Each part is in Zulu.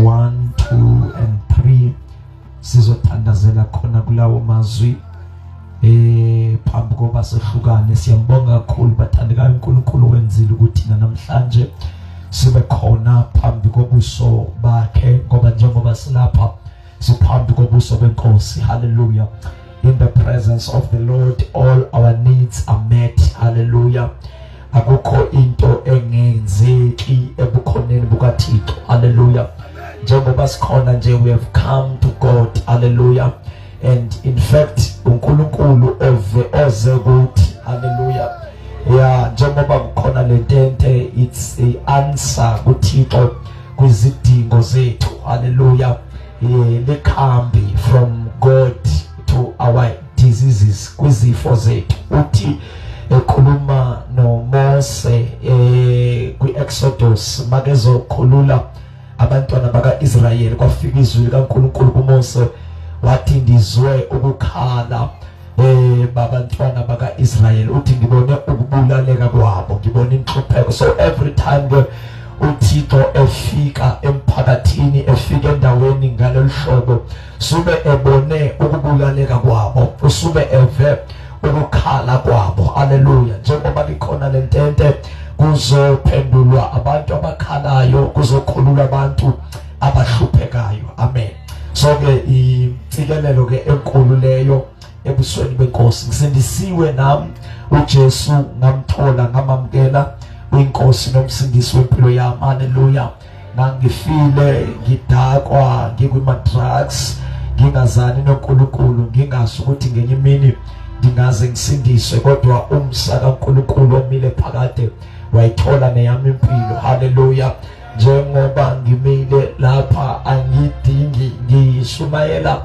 1, 2 and 3 sizothandazela khona kulawo mazwi phambi koba sehlukane. Siyambonga kakhulu bathandekayo uNkulunkulu wenzile ukuthi namhlanje sibe khona phambi kobuso bakhe, ngoba njengoba silapha siphambi kobuso benkosi. Hallelujah. In the presence of the Lord all our needs are met. Hallelujah. Akukho into engenzeki ebukhoneni bukaThixo. Hallelujah. Njengoba sikhona nje, we have come to God. Hallelujah. And in fact uNkulunkulu oze kuthi. Hallelujah. Yeah, njengoba kukhona lentente, it's a answer kuThixo kwizidingo zethu. Hallelujah. Lekhambi from God to our diseases, kwizifo zethu. Uthi ekhuluma noMose kwi-Exodus makezokhulula abantwana baka-Israyeli, kwafika izwi likaNkulunkulu kuMose wathi ndizwe ukukhala babantwana baka-Israyeli, uthi ngibone ukubulaleka kwabo, ngibone inhlupheko. So every time uThixo efika emphakathini, efika endaweni ngalolu hlobo, sube ebone ukubulaleka kwabo, usube eve ukukhala kwabo. Hallelujah. Njengoba likhona lentente, kuzophendulwa abantu abakhalayo, kuzokhulula abantu abahluphekayo. Amen. So ke intsikelelo ke enkulu leyo ebusweni benkosi. Ngisindisiwe nami uJesu, ngamthola ngamamkela uyinkosi nomsindisi wempilo yami. Hallelujah. Ngangifile ngidakwa, ngikuma drugs, ngingazani noNkulunkulu, ngingazi ukuthi ngenye imini ndingaze ngisindiswe, kodwa umsa kaNkulunkulu omile phakade wayithola neyami impilo. Hallelujah. Njengoba ngimile lapha angidingi, ngiyishumayela,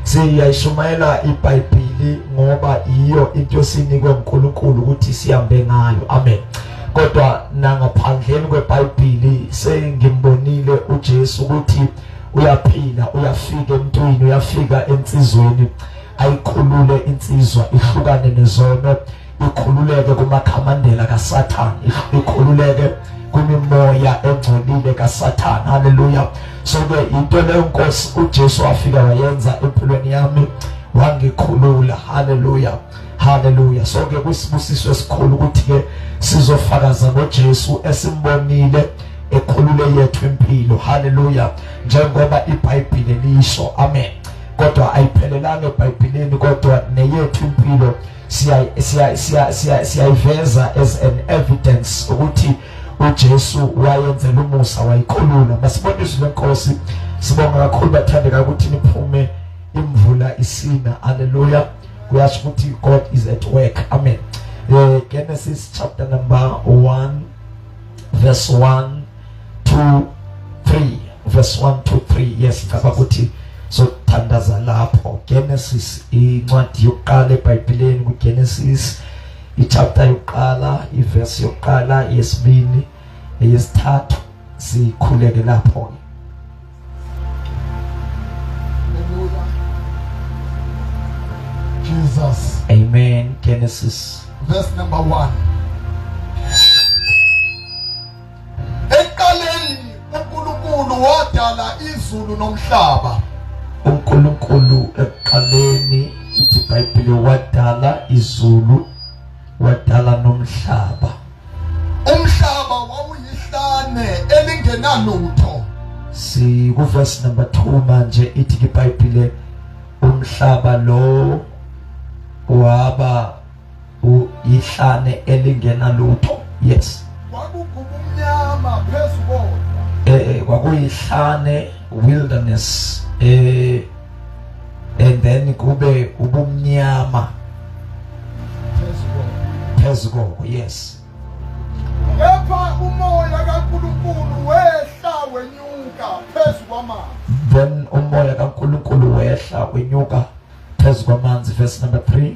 siyayishumayela iBhayibheli ngoba iyo into esinikwe uNkulunkulu ukuthi sihambe ngayo. Amen. Kodwa nangaphandleni kweBhayibheli sengimbonile uJesu ukuthi uyaphila, uyafika emntwini, uyafika ensizweni, ayikhulule insizwa, ihlukane nezono, ikhululeke kumakhamandela kaSathane, ikhululeke kumimoya engcolile kaSathane. Hallelujah. So ke into leyo Nkosi uJesu wafika wayenza empilweni yami, wangikhulula. Hallelujah. Hallelujah. So ke kusibusiso esikhulu ukuthi ke sizofakaza ngoJesu esimbonile ekhulule yethu impilo. Hallelujah. Njengoba iBhayibheli lisho. Amen. Kodwa ayiphelelanga eBhayibhelini, kodwa neyethu impilo siyayiveza as an evidence ukuthi uJesu wayenzela umusa, wayikhulula. Masibonise lenkosi. Sibonga kakhulu bathandeka ukuthi niphume imvula isina. Hallelujah. Kuyasho ukuthi God is at work. Amen. Genesis chapter number 1 verse 1 to 3. Verse 1 to 3. Yes, kabakuthi so thandaza lapho. Genesis incwadi yokuqala eBhayibhelini, kuGenesis ichapter yokuqala, iverse yokuqala, yesibili, yesithathu, sikhuleke lapho. Jesus. Amen. Genesis verse number 1. Eqaleni uNkulunkulu wadala izulu nomhlaba. uNkulunkulu eqaleni, ithi iBhayibheli, wadala izulu, wadala nomhlaba. Umhlaba wawuyihlane elingenalutho. Si ku verse number 2 manje, ithi iBhayibheli umhlaba lo waba uyihlane elingenalutho. Yes. Kwakugubumnyama phezulu. Kwakuyihlane, wilderness, and then kube ubumnyama phezulu. Yes. Kepha umoya kaNkulunkulu wehla wenyuka phezulu kwamanzi. Then umoya kaNkulunkulu wehla wenyuka phezulu kwamanzi. Verse number 3.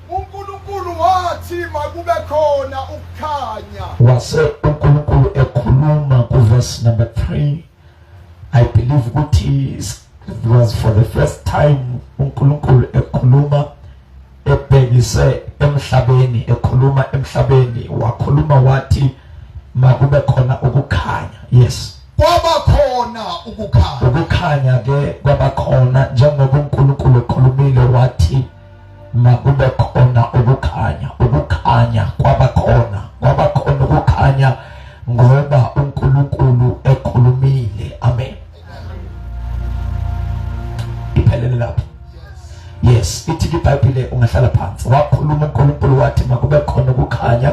uNkulunkulu wathi makube khona ukukhanya. Wase uNkulunkulu ekhuluma ku verse number 3. I believe ukuthi it was for the first time uNkulunkulu ekhuluma ebhekise emhlabeni, ekhuluma emhlabeni, wakhuluma wathi makube khona ukukhanya. Yes. Kwaba kwabakhona ukukhanya. Ukukhanya ke kwabakhona njengoba uNkulunkulu ekhulumile wathi makube khona ukukhanya. Ukukhanya kwabakhona ukukhanya ngoba uNkulunkulu ekhulumile. Amen. Iphelele lapho. Yes, ithi iBhayibheli ungahlala phansi. Wakhuluma uNkulunkulu wathi makube khona ukukhanya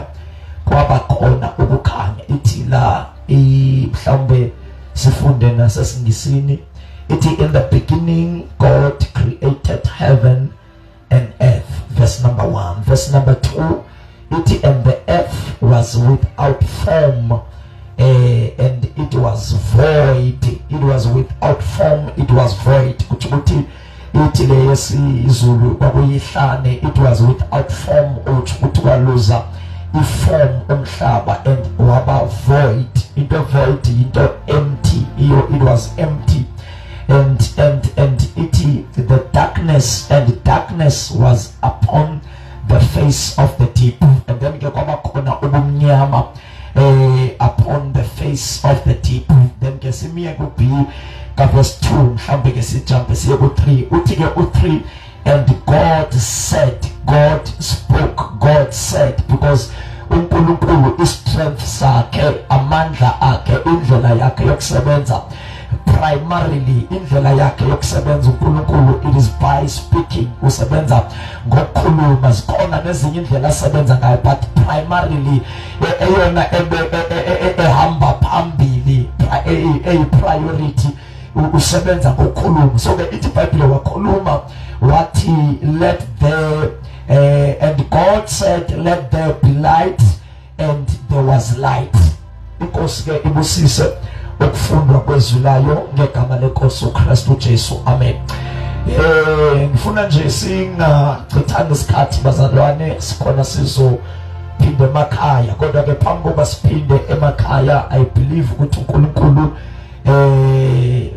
kwabakhona ukukhanya. Ithi la mhlawumbe sifunde nasesingisini ithi in the beginning God created heaven and earth. Verse number 1. Verse number 2 ithi and the earth was without form and it was void. It was without form, it was void. Kuthi ithi leyesizulu kwakuyihlane, it was without form, ukuthi kwaluza iform umhlaba and waba void. Into void, into empty. It was empty and it the darkness was upon the face of the deep. And then kwaba khona ubumnyama upon the face of the deep. Then ke simiye ku B ka verse 2 mhlambe ke sijump siye ku 3 uthi ke u3 and God said, God spoke, God said, because uNkulunkulu istrength sakhe, amandla akhe, indlela yakhe yokusebenza, primarily indlela yakhe yokusebenza uNkulunkulu it is by speaking. Usebenza ngokukhuluma. Zikhona nezinye indlela asebenza ngayo but primarily eyona ehamba phambili a priority usebenza ngokukhuluma. So ke ithi iBhayibheli wakhuluma wathi let there and God said let there be light and there was light. Inkosi ke ibusise ukufundwa kwezulayo ngegama lenkosi uKristu Jesu. Amen. Ngifuna nje singachithana isikhathi bazalwane, sikhona sizophinde emakhaya, kodwa ke phambi kokuba siphinde emakhaya I believe ukuthi uNkulunkulu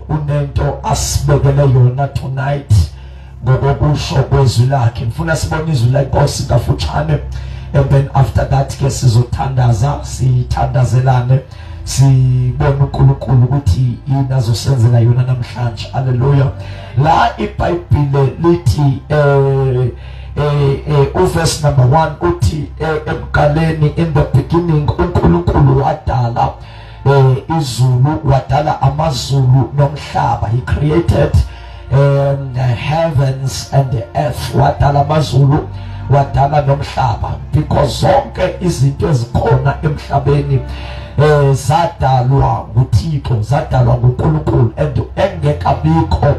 unento asibekele yona tonight ngokusho kwezwi lakhe. Ngifuna sibone izwi lenkosi kafuthane and then after that ke sizothandaza, sithandazelane, sibone uNkulunkulu ukuthi yini azosenzela yona namhlanje. Hallelujah. La iBhayibheli lithi verse number 1 uthi emqaleni in the beginning uNkulunkulu wadala izulu, wadala amazulu nomhlaba. He created heavens and the earth. Wadala amazulu, wadala nomhlaba, because zonke izinto ezikhona emhlabeni zadalwa nguThixo, zadalwa nguNkulunkulu, and engekabikho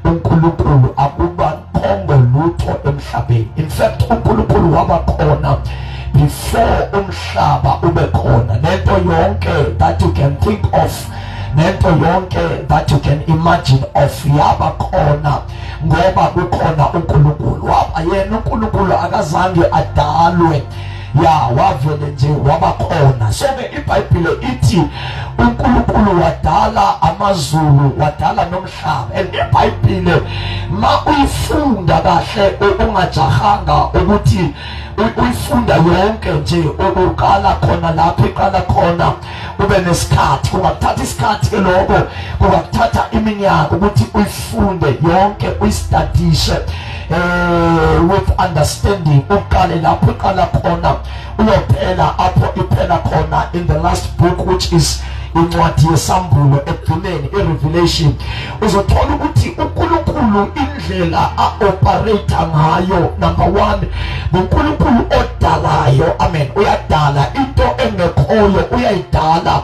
uNkulunkulu akuba khongo lutho emhlabeni. In fact uNkulunkulu waba khona before umhlaba ube khona. Nento yonke that you can think of, nento yonke that you can imagine of yaba khona ngoba kukhona uNkulunkulu. Waba yena uNkulunkulu akazange adalwe, wavele nje waba khona. So ke iBhayibheli ithi uNkulunkulu wadala amazulu, wadala nomhlaba. And iBhayibheli ma uyifunda kahle ungajahanga ukuthi uyifunda yonke nje uqala khona lapho iqala khona ube nesikhathi, kungakuthatha isikhathi lokho, kungakuthatha iminyaka ukuthi uyifunde yonke, uyistudishe with understanding. Uqale lapho iqala khona uyophela apho iphela khona in the last book which is incwadi yesambulo ekugcineni iRevelation. Uzothola ukuthi uNkulunkulu indlela a-operate ngayo, number 1 uNkulunkulu odalayo. Amen. Uyadala into engekhoyo, uyayidala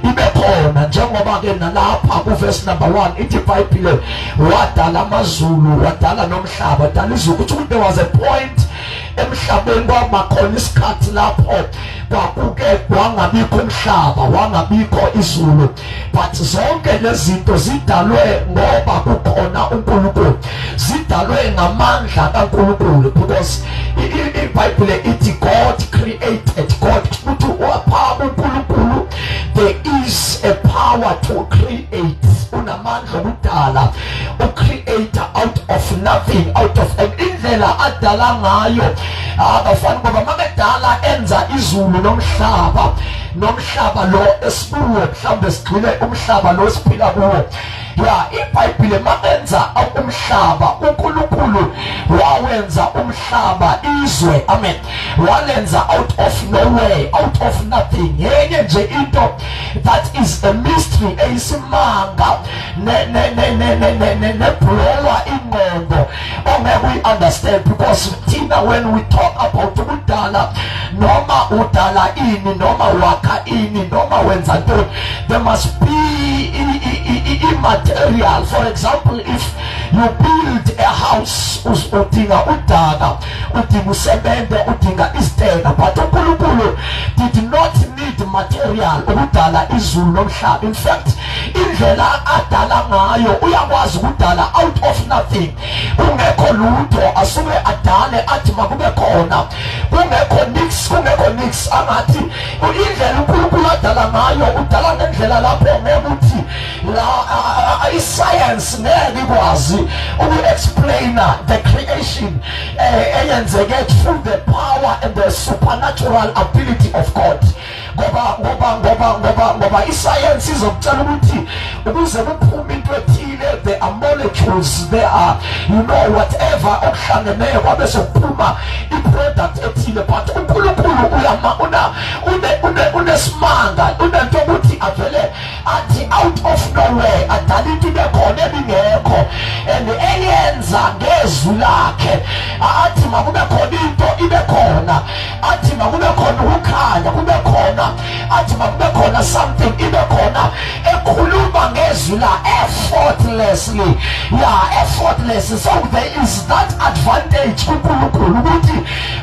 ibe khona. Njengoba ke nalapha ku verse number 1 ithi iBhayibheli wadala amazulu, wadala nomhlaba, wadala izulu. Ukuthi there was a point emhlabeni kwabakhona isikhathi lapho kwakuke wangabikho umhlaba, wangabikho izulu, but zonke lezi zinto zidalwe ngoba kukhona uNkulunkulu, zidalwe ngamandla kaNkulunkulu, because iBhayibheli ithi God created. God ukuthi wapha uNkulunkulu, there is a power to create. Unamandla okudala, ucreator out of nothing, out of indlela adala ngayo akafani ngoba makadala enza izulu nomhlaba nomhlaba lo esibuwe mhlawumbe sigcine umhlaba lo siphila kuwo. Ya iBhayibheli mayenza umhlaba uNkulunkulu wawenza umhlaba izwe, amen, walenza out of nowhere, out of nothing. Yenye nje into that is a mystery eyisimanga ne blower ingqondo ongeke we understand, because thina when we talk about udala noma udala ini noma wakha ini noma wenza ntoni, there must be immaterial. For example, if you build a house udinga udaka, udinga usemende, udinga istena, but uNkulunkulu did not need material ukudala izulu nomhlaba. In fact, indlela adala ngayo uyakwazi ukudala out of nothing, kungekho lutho asuke adale athi makube khona, kungekho nix angathi indlela uNkulunkulu adala ngayo udala ngendlela lapho ngekuthi la iscience ngeke ikwazi uku-explain the creation eyenzeke through the power and the supernatural ability of God. Ngoba iscience izokutshela ukuthi ukuze kuphume into ethile, there are molecules, there are, you know, whatever okuhlangeneyo kwabe sokuphuma i-product ethile. But uNkulunkulu unesimanga, unento ukuthi avele athi out of nowhere adala into ibe khona ebingekho, and eyenza ngezwi lakhe athi makube khona into ibe khona, athi makube khona ukukhanya kube khona, athi makube khona something ibe khona, ekhuluma ngezwi la effortlessly. Yeah, effortless. So there is that advantage kuNkulunkulu ukuthi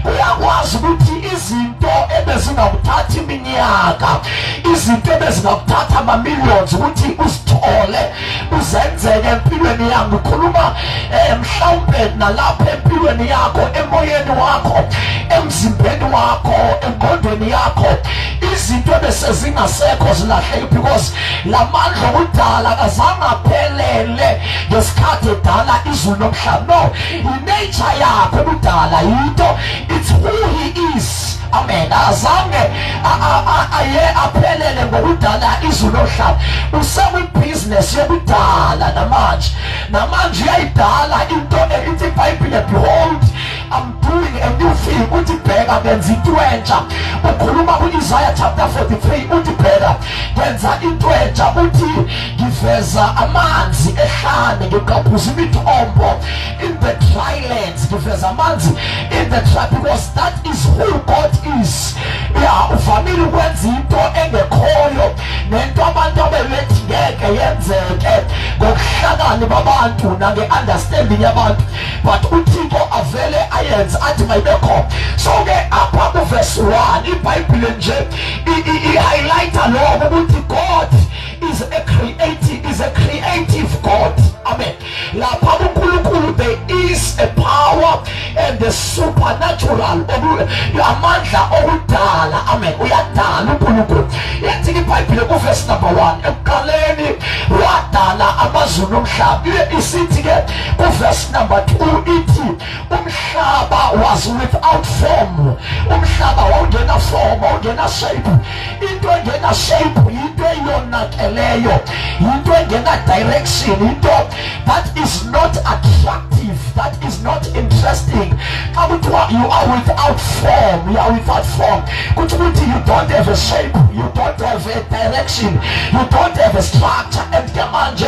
uyakwazi ukuthi izinto ebezingakuthatha iminyaka, izinto ebezingakuthatha ama-millions ukuthi uzithole uzenzeke empilweni yakho. Ukhuluma mhlawumbe nalapha empilweni yakho, emoyeni wakho, emzimbeni wakho, engqondweni yakho, izinto besezingasekho zilahleke, because lamandla okudala kazange aphelele ngesikhathi edala izulu nomhlaba. No, i-nature yakho okudala yinto, it's who he is. Amen. Azange aye aphelele ngokudala izulu nomhlaba. Usewibhizinesi yokudala namanje uyayidala into ethi iBhayibheli, behold I'm doing a new thing. Uthi bheka ngenza into entsha. Ukhuluma ku-Isaiah chapter 43 uthi bheka ngenza into entsha, uthi ngiveza amanzi ehlane, ngigqabhuza imithombo in the dry lands, ngiveza amanzi in the dry, because that is who God is. Ya uvamile ukwenza into engekhoyo, nento abantu abebethi ngeke yenzeke ngokuhlakani babantu nange-understanding yabantu, but uThixo avele ayenza athi mayibekho. So ke apha kuverse 1 iBhayibheli nje i-highlighter lokho ukuthi God is a creative God. Amen. Lapha uNkulunkulu there is a power and the supernatural, amandla okudala. Amen. Uyadala uNkulunkulu. Yathi iBhayibheli kuverse number 1 ekuqaleni wadala amazulu nomhlaba. Isithi ke kuverse number 2 ithi umhlaba was without form. Umhlaba wawungena form, wawungena shape. Into engena shape into eyonakeleyo, into engena direction, into that is not attractive, that is not interesting. You are without form, you are without form. You don't have a shape, you don't have a direction, you don't have a structure and command.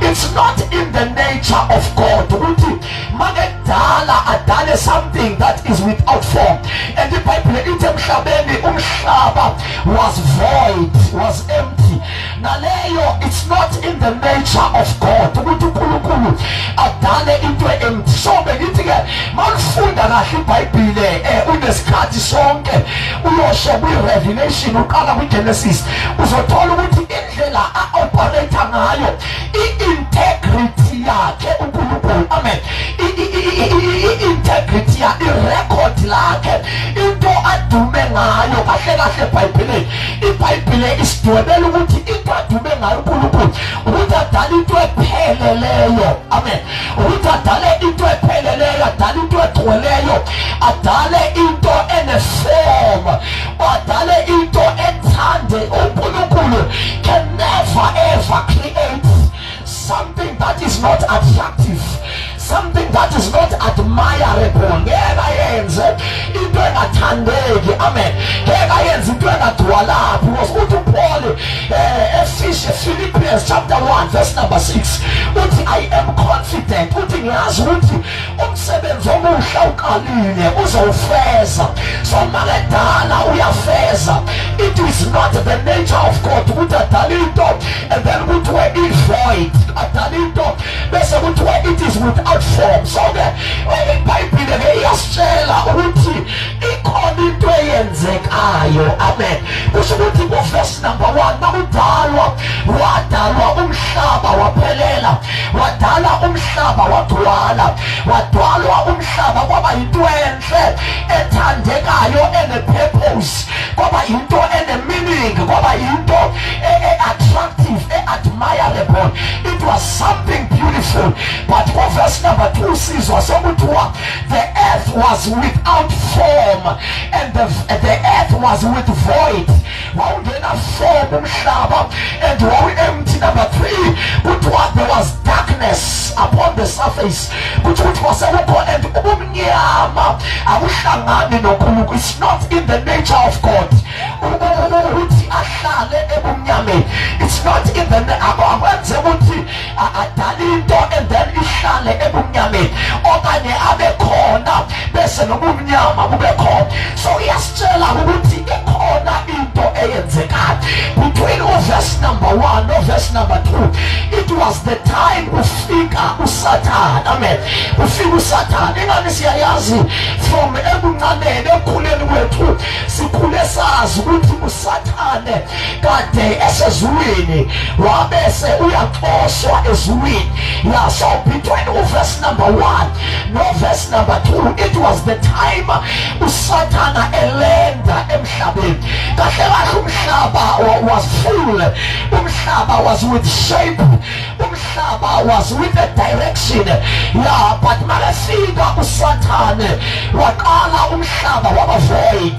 It's not in the nature of God. Adale something that is without form. And the Bible was void, was empty. Naleyo, it's not in the nature of God. Adale into empty. So benithike malifunda kahle iBhayibheli unesikhathi sonke uyosho kwi-Revelation uqala kwi-Genesis uzothola ukuthi indlela a-operate ngayo i-integrity yakhe uNkulunkulu. Amen. I-integrity yakhe, i-record lakhe, into adume ngayo kahle kahle eBhayibhelini. iBhayibheli isidwebela ukuthi into adume ngayo uNkulunkulu ukuthi adale into epheleleyo. Amen. Ukuthi adale into epheleleyo, adale into egcweleyo, adale into eneform, adale into ethande. uNkulunkulu can never ever create something that is not attractive, something that is not admirable. Ngeke yenze into engathandeki. Amen. Ngeke yenze into engadwalaphi. Because uthi Paul Philippians chapter 1 verse number 6 uthi I am confident, uthi ngiyazi ukuthi umsebenzi omuhle uqalile uzowufeza. So makedala uyafeza. It is not the nature of God ukuthi adale into and then kuthiwe i-void, adale into bese kuthiwe it is without form. So ke iBhayibhile ke iyasitshela ukuthi ikhona into eyenzekayo. Amen. Kusho ukuthi ku verse number 1 makudalwa wadalwa umhlaba waphelela, wadala umhlaba wagcwala, wadalwa umhlaba kwaba into enhle ethandekayo ene-purpose, kwaba into ene-meaning, kwaba into attractive, admirable. It was something beautiful. But for verse number 2 sizwa sokuthiwa the earth was without form and the earth was with void. Wawungena form umhlaba and wawu-empty. Number 3 kuthiwa there was darkness upon the surface. Kuthiwa sekukho and ubumnyama akuhlangani noNkulunkulu. It's not in the nature of God ukuthi ahlale ebumnyameni. It's not in the akwenze ukuthi adale into and then ihlale ebumnyameni okanye abe khona bese nobumnyama bube khona. So iyasitshela ukuthi ikhona into eyenzekayo between verse number 1 no verse number 2. It was the time ufika uSathane. Amen. Ufika uSathane. Ingani siyayazi from ebuncaneni ekukhuleni kwethu sikhule sazi ukuthi uSathane kade esezulwini wabese uyaxoshwa ezulwini. Yeah, so between verse number 1 no verse number 2 it was the time uSathane elenda emhlabeni. Kahle kahle umhlaba was full, umhlaba was with shape, umhlaba was with a direction. Yeah, but makafika uSathane waqala umhlaba waba void,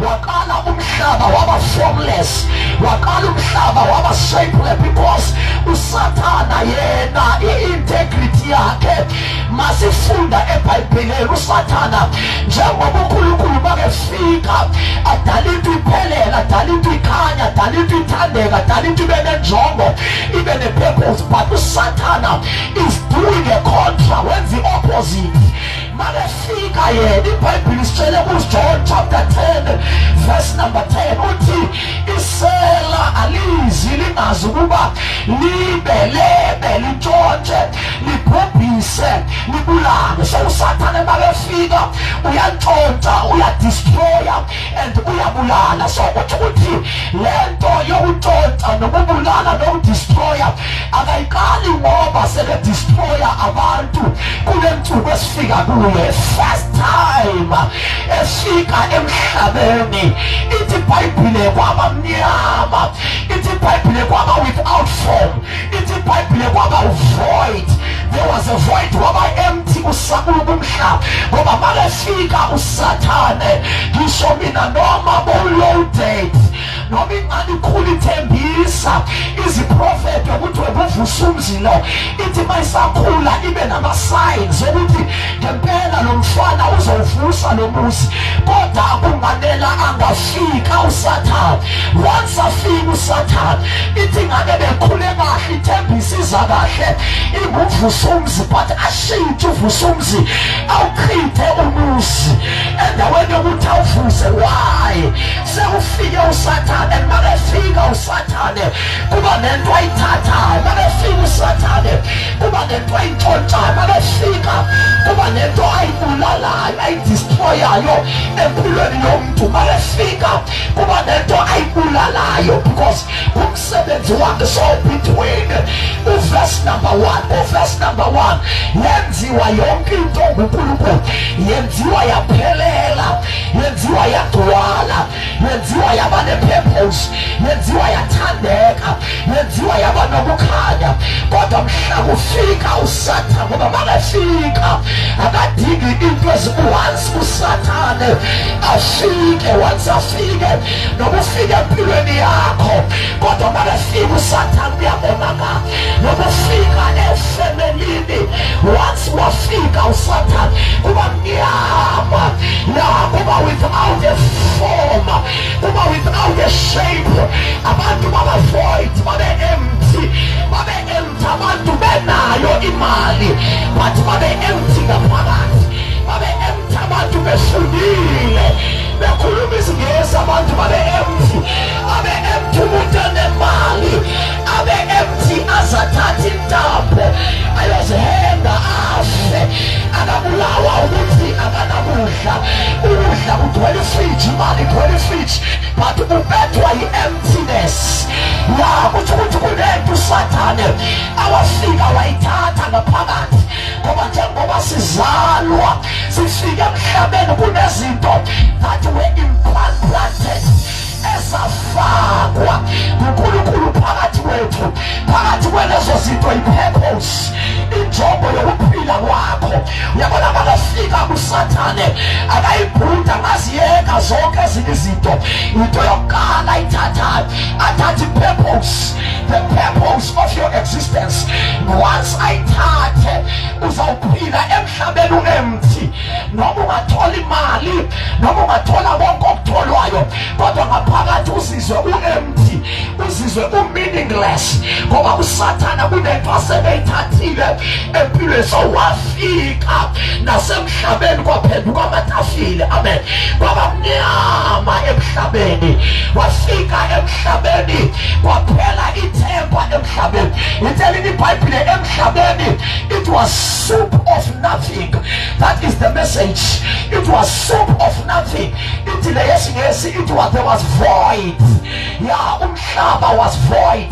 waqala umhlaba waba formless, waqala umhlaba waba shapeless because uSathane yena i-integrity yakhe masifunda eBhayibhelini uSathane njengoba uNkulunkulu makefika adala into iphelela, adala into ikhanya, adala into ithandeka, adala into ibe nenjongo, ibe ne-purpose. But uSathane is doing a contra, wenza i-opposite. Makefika yena iBhayibheli isitshele kuJohn chapter 10 verse number 10 uthi isela alizi lingazi ukuba libelebe litshontshe libhubhise libulale. So uSathane makefika uyantshontsha, uyadestroya and uyabulala. So ukuthi lento yokuntshontsha nokubulala nokudestroya akayiqali ngoba sekudestroya abantu kule nsuku esifika kuyo. First time esifika emhlabeni ithi iBhayibhile kwaba mnyama, ithi iBhayibhile kwaba without form, ithi iBhayibhile kwaba void. There was a void waba empty uSathane umhlaba ngoba makefika uSathane ngisho mina noma loaded noma ingani ikhulu ithembisa iziprofethi ukuthi webuvusa umzilo ithi mayisakhula ibe nama-signs ukuthi ngempela lo mfana uzowuvusa lo muzi, kodwa kunganela angafika uSathane. Once afika uSathane ithi ngane bekhule kahle ithembisa iza kahle inguvusa umzi but ashintshe uvusa umzi awuchithe umuzi endaweni yokuthi awuvuse. Why? Sekufike uSathane and makefika uSathane kuba nento ayithathayo, makefika uSathane kuba nento ayintshontshayo, makefika kuba nento ayibulalayo, ayidestroy injongo yayo empilweni yomuntu makefika kuba nento ayibulalayo because umsebenzi wakhe. So between uverse number 1 yenziwa yonke into nguNkulunkulu, yenziwa yaphelela, yenziwa yagcwala, yenziwa yaba ne-purpose, yenziwa yathandeka, yenziwa yaba nokukhanya. Kodwa mhla kufika uSathane, ngoba makefika akadingi into once uSathane afike, noma ufike empilweni yakho, kodwa makefika uSathane uyabonakala. Noma ufika efemelini, once wafika uSathane kuba mnyama, kuba without a form, kuba without a shape. Abantu baba void, babe empty, abantu benayo imali but babe empty ngaphakathi, babe empty, abantu befundile bekhuluma isiNgisi, abantu babe empty, umuntu onemali abe empty, azathatha intambo ayozihenga afe, akabulawa ukuthi akanakudla, ukudla kugcwele ifriji, imali igcwele ifriji, but ubethwa yi-emptiness. Kuthi ukuthi kunento uSathane awafika wayithatha ngaphakathi, ngoba njengoba sizalwa sifike emhlabeni kunezinto that were implanted, ezafakwa nguNkulunkulu phakathi kwethu. Phakathi kwalezo zinto i-purpose, injongo yokuphila kwakho. Uyabona makafika kuSathane akayibhuda ngaziyeka zonke ezinye izinto, into yokuqala ayithathayo athathe i-purpose, the purpose of your existence. Once ayithathe uzawuphila emhlabeni u-empty, noma ungathola imali, noma ungathola konke okutholwayo, kodwa ngaphakathi uzizwe u-empty, uzizwe u-meaningless, ngoba uSathane kunento asebeyithathile empilweni. So wafika nasemhlabeni kwaphenduka amatafile, amen, kwaba mnyama emhlabeni. Wafika emhlabeni kwaphela ithemba emhlabeni. Itelini iBhayibhile emhlabeni it was soup of nothing. That is the message. It was soup of nothing. There was void. Yeah, umhlaba was void.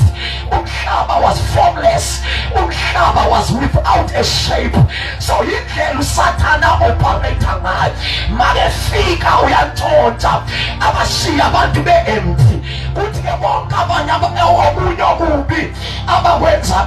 Umhlaba was formless. Umhlaba was without a shape. So indlela uSathane operator ngayo, makefika uyantshontsha, abashiya abantu be-empty. Kuthi-ke bonke abanye okunye okubi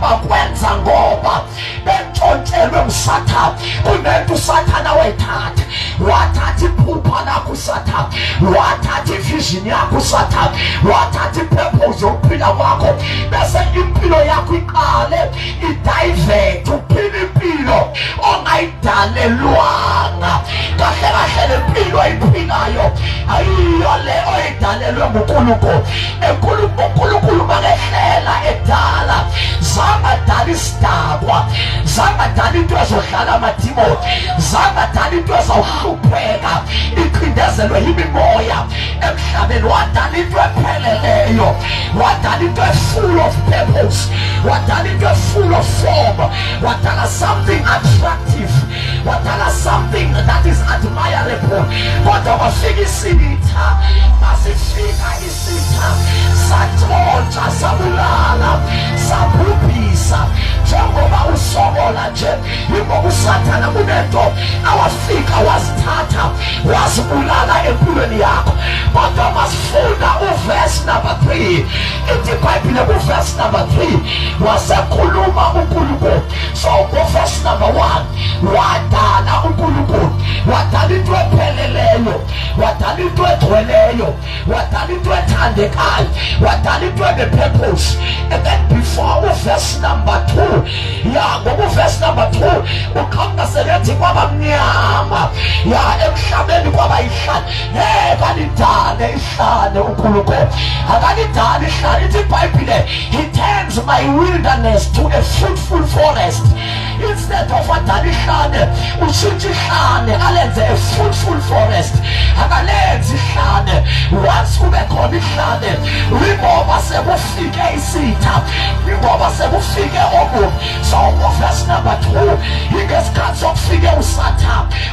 bakwenza ngoba bentshontshele uSathane. Kunento uSathane awayithatha, wathatha iphupha lakho uSathane, wathatha ivision yakho uSathane, wathatha ipurpose yokuphila kwakho, bese impilo yakho iqale idivert, uphila impilo ongayidalelwanga. Kahle kahle le mpilo ayiphilayo ayiyo le oyidalelwe nguNkulunkulu. uNkulunkulu makehlela edala, zangadala isidakwa, zangadala into ezohlala amadimoni, zangadala into ezawuhlupheka iqindezelwe yimimoya emhlabeni. Wadala into epheleleyo, wadala into full of purpose, wadala into full of form, wadala something attractive, wadala something that is admirable. Kodwa wafika isitha, masifika isitha satshontsha, sabulala, sabhubhisa. Njengoba usobola nje, ingoba uSathane kunento awafika wazithatha, wazibulala empilweni yakho. Kodwa masifunda uverse number 3. Ithi iBhayibhile kuverse number 3 wasekhuluma uNkulunkulu. So kuverse number 1 wadala uNkulunkulu, wadala into epheleleyo, wadala into egcweleyo, wadala into ethandekayo, wadala into ene-purpose. And then before uverse number 2, ngoba uverse number 2 uqhamuka selethi kwaba mnyama, emhlabeni kwaba ihlane. Akalidale ihlane uNkulunkulu, akalidale ihlane. Ithi iBhayibhile, he turns my wilderness to a fruitful forest. Instead of adala ihlane, ushintsha ihlane alenze a fruitful forest. Akalenzi ihlane. Once kube khona ihlane, ingoba sekufike isitha, ingoba sekufike okubi. So verse number 2, ingesikhathi sokufika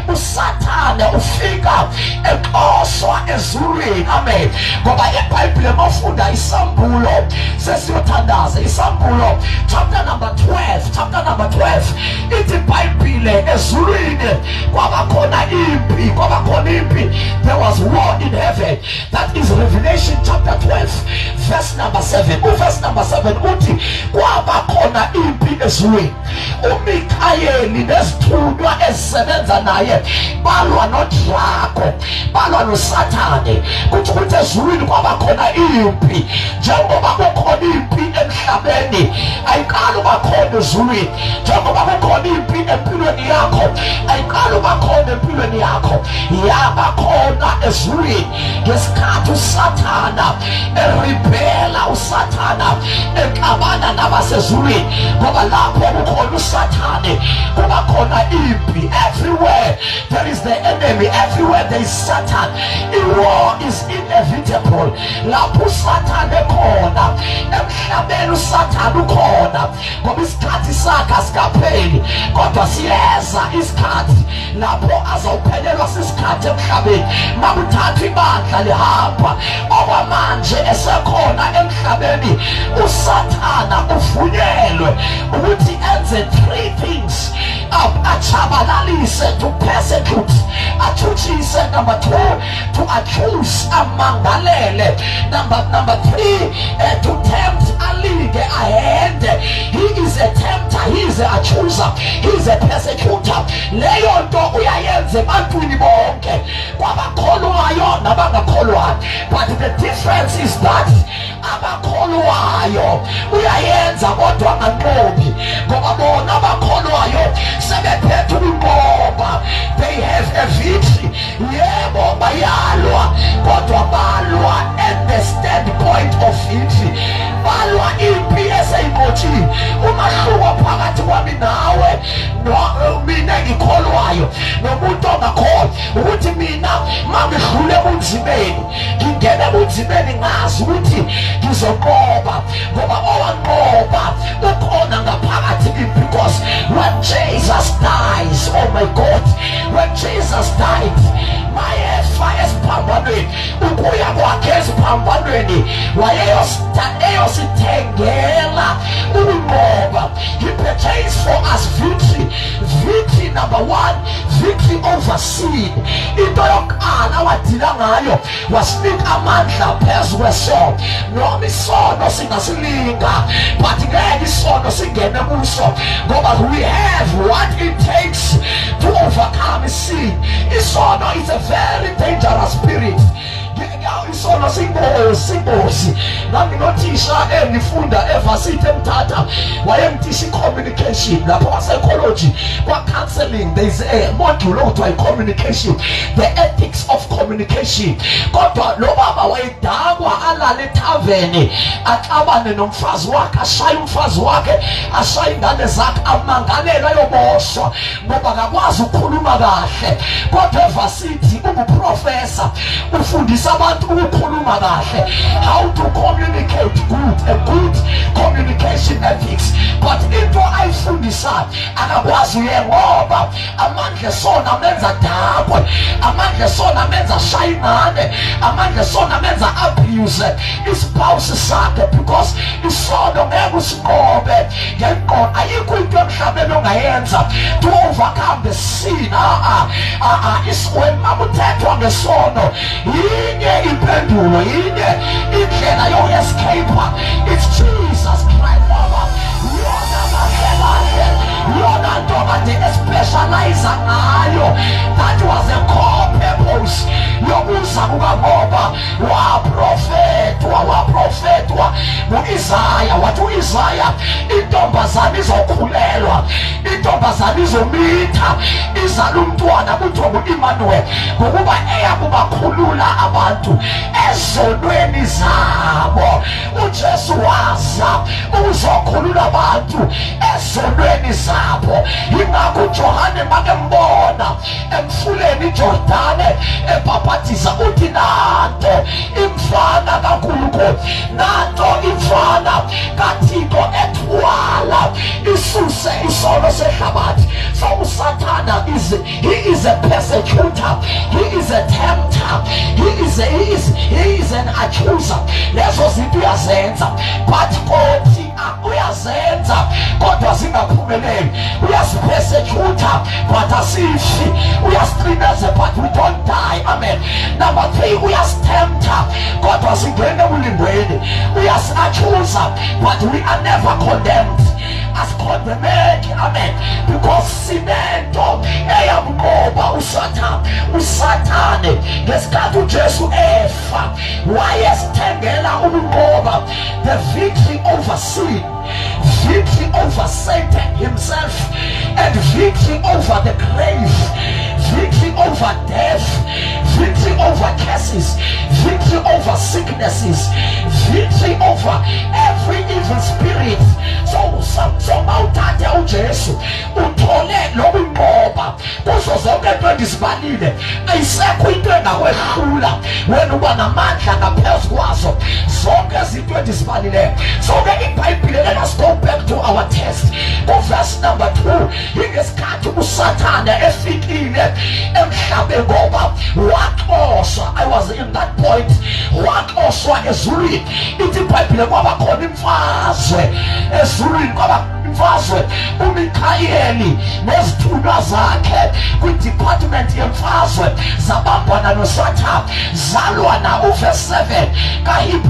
usathane ufika eqoswa ezulwini. Amen. Ngoba iBhayibheli mawufunda isambulo sesiyothandaza, isambulo chapter number 12 ithi iBhayibheli ezulwini kwabakhona impi, there was war in heaven. That is Revelation chapter 12 verse number 7. Verse number 7 uthi kwabakhona impi ezulwini, uMikhayeli nezithunywa ezisebenza naye balwa noDraco, balwa noSathane. Kuthi ukuthi ezulwini kwabakhona impi. Njengoba kukhona impi emhlabeni, ayiqala ukubakhona ezulwini. Njengoba kukhona impi empilweni yakho, ayiqala ukubakhona empilweni yakho, yabakhona ezulwini. Ngesikhathi uSathana erebela, uSathana exabana nabasezulwini, ngoba lapho kukhona uSathane kuba khona impi. Everywhere there is the enemy, everywhere there is Satan, war is inevitable. Lapho uSathane khona emhlabeni, uSathane ukhona, ngoba isikhathi sakhe asikapheli, kodwa siyeza isikhathi lapho azawuphelelwa sisikhathi emhlabeni. Makuthatha ibandla lihamba okwamanje esekhona emhlabeni, uSathana uvunyelwe ukuthi enze 3 things: achabalalise, to persecute, achuchise. Number 2, to accuse, amangalele. Number 3, to tempt, alige, ahende. He is a tempter, he is a accuser, he is a persecutor. Leyo nto uyayenza ebantwini bonke, kwabakholwayo nabangakholwayo. But the difference is that abakholwayo uyayenza kodwa anqobi, ngoba bona abakholwayo sebephethe ukunqoba. They have a victory. Yebo bayalwa, kodwa balwa at the standpoint of victory. Balwa impi eseyinqotshile. Umahluko phakathi kwami nawe, mina ngikholwayo nomuntu ongakholwa, ukuthi mina mangidlule ebunzimeni, ngingene ebunzimeni ngazi ukuthi ngizoqoba, ngoba owanqoba ukhona ngaphakathi kimi. Because when Jesus dies, oh my God, when Jesus died, mayefa esiphambanweni, ukuya kwakhe esiphambanweni wayeyosithengela ukunqoba. He purchased for us victory. Victory number 1, victory over sin. Into yokuqala wadila ngayo, wasinika amandla phezu kwesono. Noma isono singasilinga, but ngeke isono singene kuso, ngoba we have what it takes to overcome sin. Isono is a very dangerous spirit. Isono singozi. Nami nothisha engifunda evasithi eMthatha wayengithisha communication lapho kwa-psychology, kwa-counseling. There is a module okuthiwa i-communication, the ethics of communication. Kodwa lo baba wayedakwa alale ethaveni, axabane nomfazi wakhe, ashaye umfazi wakhe, ashaye ingane zakhe, amangalelwa ayoboshwa ngoba akakwazi ukukhuluma kahle. Kodwa evasithi unguprofessor, ufundisa abantu ukukhuluma kahle, how to communicate good, a good communication ethics. But into ayifundisayo akakwazi ngoba amandla sona amenza dakwe, amandla sona amenza shaye ingane, amandla sona amenza abuse ispouse sakhe, because isono ngeke usinqobe ngenqondo. Ayikho into emhlabeni ongayenza to overcome the sin. When makuthethwa ngesono, yinye impendulo, yinye indlela yoku-escape. It's Jesus Christ. Yona kahle, yona nto kade especialize ngayo. That was a core purpose yokuza kukaNgoba. Waprofetwa u-Isaya, wathi u-Isaya, intombazane izokhulelwa, intombazane izomitha, izala umntwana kuthiwa ngu-Emmanuel, ngokuba eyakubakhulula abantu ezonweni zabo. uJesu waza uzokhulula abantu ezonweni zabo. Yingakho uJohane makembona emfuleni iJordane ebhabhatiza uthi nanto imfana kaNkulunkulu, nanto imfana kaThixo ethwala isuse isono sehlabathi. So uSathana he is a persecutor, he is a tempter, he is an accuser. Lezo zinto uyazenza, but kothi uyazenza kodwa zingaphumeleli. Uyasipersecutor but asifi, uyastrineze but we don't die. Amen. Number 3, uyastempter kodwa singene kulindweni. Uyasi-accuser but we are never condemned as condemned. Amen. Because sinento eyamnqoba uSathane ngesikhathi uJesu efa wayesithengela ukunqoba the victory over sin, victory over Satan himself, and victory over the grave, victory over death, victory over curses, victory over sicknesses, victory over every evil spirit. So mawuthathe uJesu uthole lokunqoba kuzo zonke into endizibalile, ayisekho into engakwehlula wena uba namandla ngaphezu kwazo zonke izinto endizibalile. So ke iBhayibhile, let us go back to our text. Verse number 2, ingesikhathi uSathane efikile emhlabeni ngoba waxoshwa. I was in that point. Waxoshwa ezulwini. Ithi iBhayibhile kwaba khona imfazwe ezulwini, kwaba imfazwe uMikhayeli nezithunywa zakhe kwi-department yemfazwe zabambana noSathane, zalwa na. Verse 7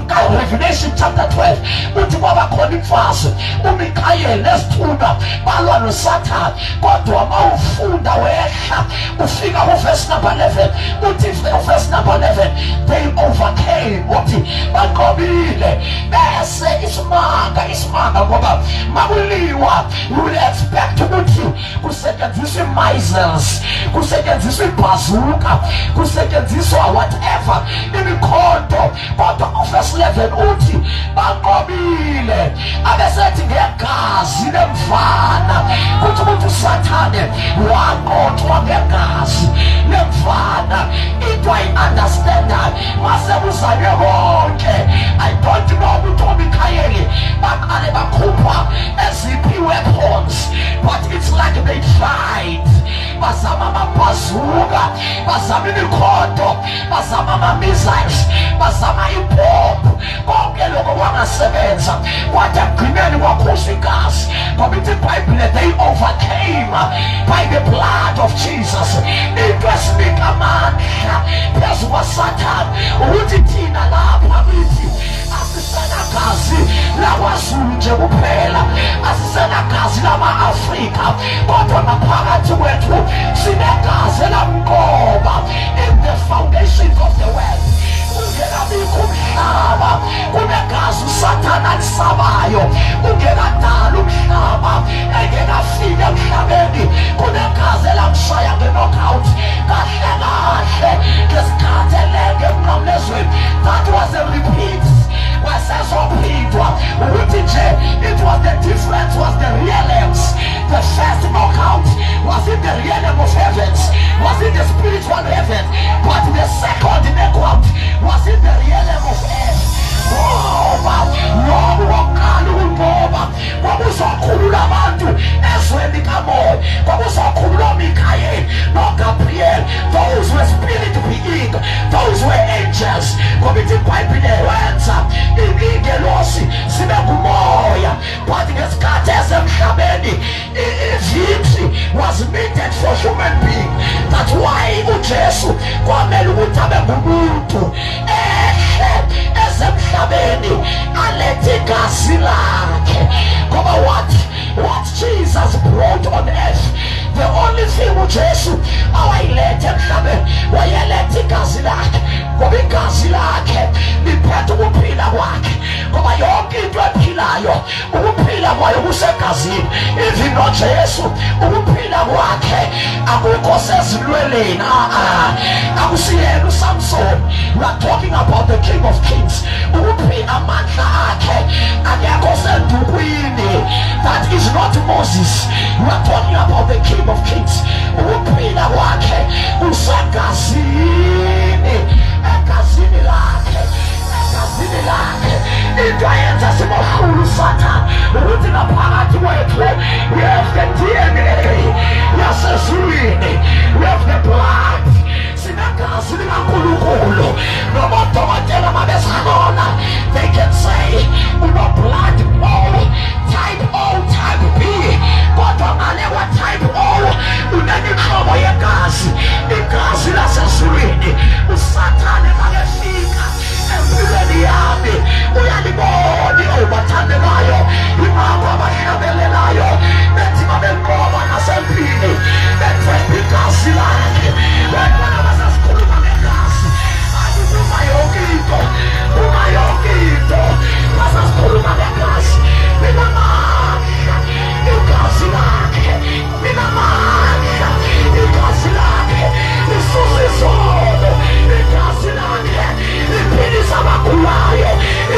ka-Revelation chapter 12 uthi kwaba khona imfazwe uMikhayeli nezithunywa balwa noSathane, kodwa mawufunda wehla ufika verse number 11 uthi verse number 11 they overcame, uthi banqobile. Bese isimanga ngoba makuliwa you will expect ukuthi kusetshenziswe missiles, kusetshenziswe ibhazuka, kusetshenziswa whatever imikhonto, kodwa verse 11 uthi banqobile. Abesethi ngegazi lemfana, kuthi ukuthi uSathane waqothwa ngegazi lemfana. Into I understand that mase kuzanywe konke, I don't know ukuthi uMikhayeli baqale bakhupha eziphi weapons, but it's like they tried. Bazama amabhazuka, bazama imikhonto, bazama ama-missiles, bazama ibombu, konke lokho kwangasebenza. Kwathi ekugcineni kwakhuswa igazi, ngoba ithi iBhayibhile they overcame by the blood of Jesus. Into esinika amandla phezu kwaSathane ukuthi thina lapha kithi asisenagazi lakwaZulu nje kuphela, asisenagazi lama-Afrika, kodwa ngaphakathi kwethu sinegazi elamqoba. In the foundations of the world ungenabikho umhlaba kunegazi uSathane alisabayo. Ungenadala umhlaba engekafika emhlabeni kunegazi elamshaya nge-knockout kahle kahle ngesikhathi elenge emnqamlezweni. That was a repeat. Wasezophindwa ukuthi nje it was the difference was the realms. The first knockout was in the realm of heavens, was in the spiritual heaven, but the second knockout was in the realm of earth. Lobo wokuqala ukunqoba kwakuzokhulula abantu ezweni kamoya, kwakuzokhulula uMikhayeli noGabriel. Those were spirit being, those were angels. Ngoba ithi iBhayibhile wenza ingelosi sibe ngumoya, but ngesikhathi esemhlabeni i-victory was meted for human being. That's why uJesu kwamele ukuthi abe ngumuntu esemhlabeni alethe igazi lakhe. Ngoba what Jesus brought on earth, the only thing uJesu awayilethe emhlabeni wayelethe igazi lakhe, ngoba igazi lakhe liphethe ukuphila kwakhe. Ngoba yonke into ephilayo ukuphila kwayo kusegazini. Even noJesu ukuphila kwakhe akukho sezilweleni, akusiyena uSamson. We are talking about the King of Kings. Ukuphila amandla akhe akekho sendukwini. That is not Moses. We are talking about the King of Kings. ukuphila kwakhe usegazini, egazini lakhe, egazini lakhe. Into ayenza simahulu uSathane ukuthi ngaphakathi kwethu we have the DNA yasezulwini, we have the blood, sinegazi likaNkulunkulu. Nabodokotela mabesihlola, they can say uno blood O, type O, type B, kodwa ngale wa type O unenhlobo yegazi, igazi lasezulwini. uSathane makefika empilweni yami uyalibona ubathandekayo, imapha abahlabelelayo bethi babenqoba nasempini bethemba igazi lakhe. Wena basasikhuluma ngegazi, uma yonke into basasikhuluma ngegazi. Minamandla igazi lakhe, minamandla igazi lakhe, lisusa izono igazi lakhe, liphilisa abagulayo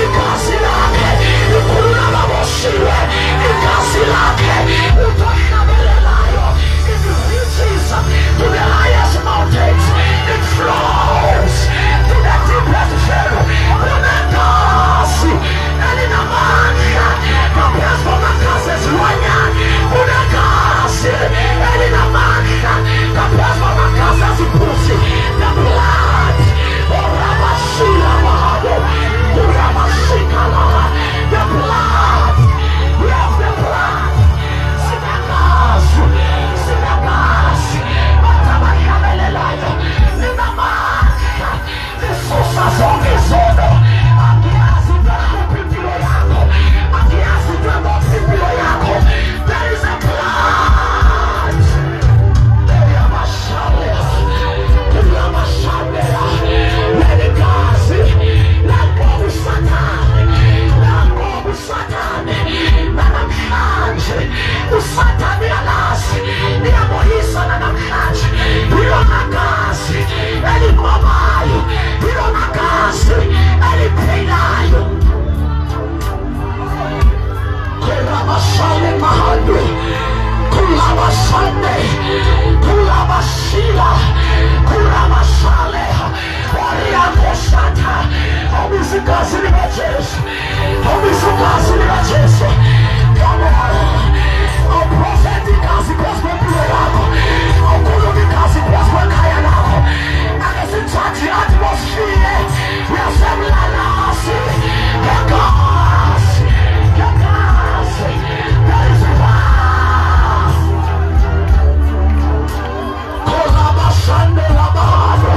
igazi lakhe, likhulula ababoshiwe igazi lakhe, utohlabelelayo. It reaches to the highest mountains, it flows to the deepest valley. Unagazi elinamandla ngaphezu kwamagazi ezilwanyana, unagazi elinamandla ngaphezu kwamagazi eziphuzi. The blood of Rabashila Mahado, Rabashikala, the blood, we have the blood. Sinagazi, batabayabelelayo, linamandla lisusa zonke izono. Angiyazi uhlupha impilo yakho, angiyazi uhlupha impilo yakho. There is a blood. Legazi langoba uSathane namhlanje uSathane yalazi liyaboyisa namhlanje. Ilona gazi elinqobayo, ilona gazi eliphilayo. Kulabashale mahalo, kulabashane, kulabashila, kulabashale. Oriyakoshata, omisigazi likaJesu, omisigazi likaJesu. Come on, prophetically phezu kwempilo yakho, ukhulumikazi phezu kwekhaya lakho. Akesithathe i-atmosphere yasemlalasi, ngegazi, ngegazi. There is power. Kolabashande labahalo,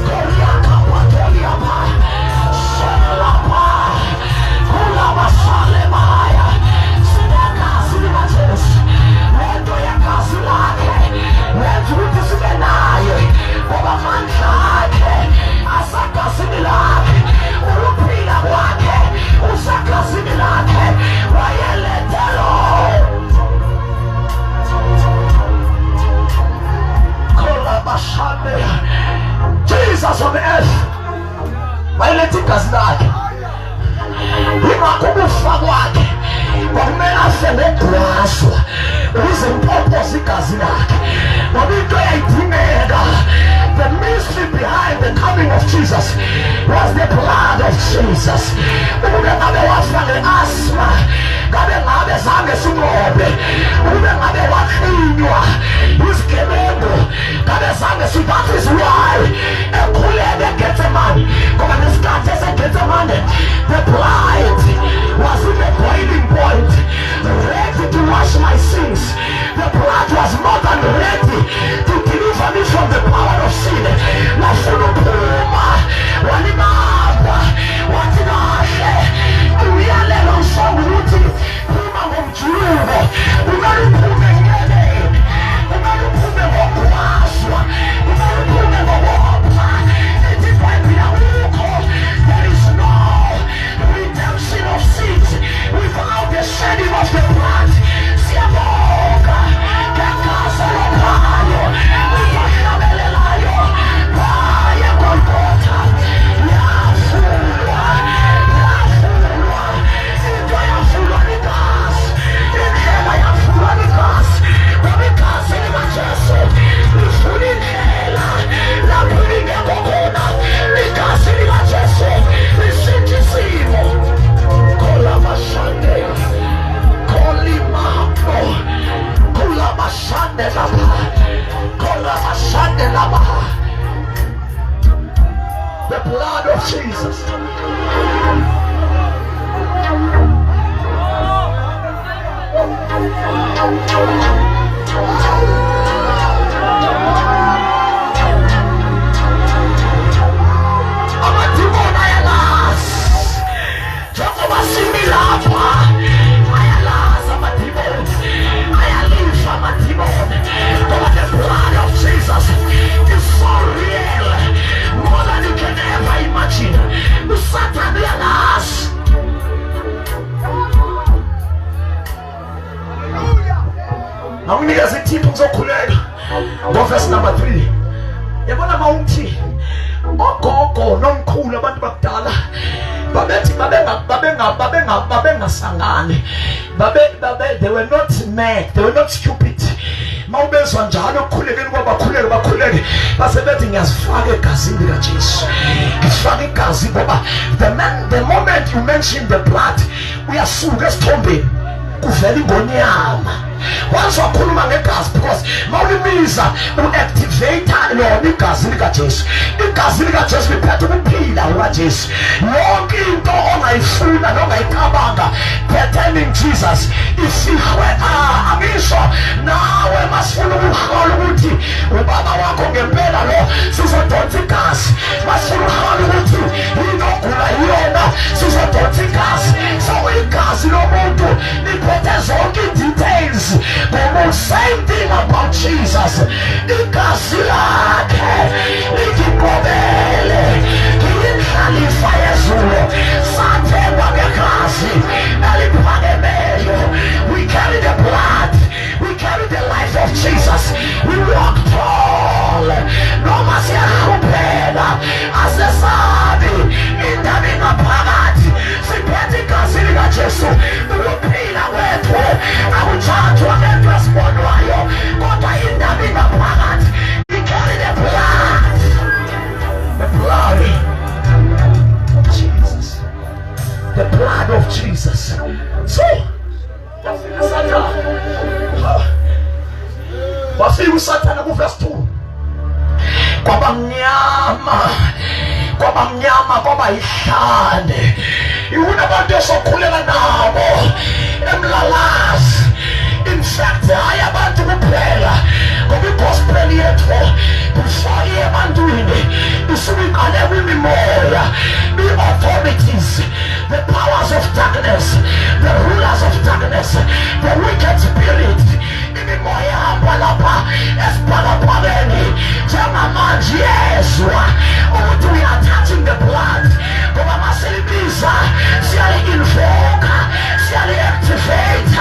koriakapateliapa, shelapa, kulabashale maya. Sinagazi likaJesu, lento yegazi lakhe lenza ukuthi sibe naye, ngoba amandla akhe asegazini lakhe, ukuphila kwakhe usegazini lakhe. Wayelethelo kolabashande, Jesus on the earth wayeletha igazi lakhe. Ingakho ukufa kwakhe kwakumele afe ngegraswa ukuze impompoze igazi lakhe, ngoba into eyayidingeka, the mystery behind the coming of Jesus was the blood of Jesus. Ukube ngabe wafa nge-asthma, ngabe ngabe zange sinqobe, ukube ngabe waklinywa isigebengu, ngabe zange that is why ekhuleke eGetsemane, ngoba ngesikhathi eseGetsemane the blood was in the boiling point, ready to wash my sins. The blood was more than ready to deliver me from the power of sin. Wafuna uphuma, walimapa, wathi The blood of Jesus. Verse number 3. Yabona mawuthi ogogo nomkhulu abantu bakudala babethi babengasangani, they were not mad, they were not stupid. Mawubezwa njalo ukukhulekeni kwabakhuleke bakhuleke basebethi ngiyazifaka egazini likaJesu, ngifaka igazi ngoba the moment you mention the blood uyasuka esithombeni kuvela ingonyama. Once wakhuluma ngegazi, because mawulibiza uactivate lona igazi likaJesu. Igazi likaJesu liphethe ukuphila kukaJesu. Yonke into ongayifuna nongayicabanga pertaining Jesus isihwe. Angisho nawe masifuna ukuhlola ukuthi ubaba wakho ngempela lo sizodonsa igazi. Masifuna ukuhlola ukuthi inogula yona sizodonsa igazi. So igazi lomuntu liphethe zonke details. The same thing about Jesus. Igazi lakhe likubele lihlalifa ezulu sathemba ngegazi eliphakemeyo. We carry the blood, we carry the life of Jesus. We walk tall noma siyahlupheka asesabi indaba ingaphakathi siphethe igazi likaJesu. Ukuphila kwethu akuthathwa ngento esibonwayo kodwa indaba ingaphakathi. We carry the blood of Jesus, the blood of Jesus. So wafika uSathane kuverse 2 kwaba mnyama kwaba ihlane. Iwuna abantu esokhulela nabo emlalazi. In fact hayi abantu kuphela ngoba igospel yethu kufake ebantwini isuke iqale kwimimoya, authorities, the powers of darkness, the rulers of darkness, the wicked spirit. Imimoya hamba lapha esibhakabhakeni njengamanje yezwa ukuthi we are touching the blood ngoba masilibiza siyali-invoka siyali-activate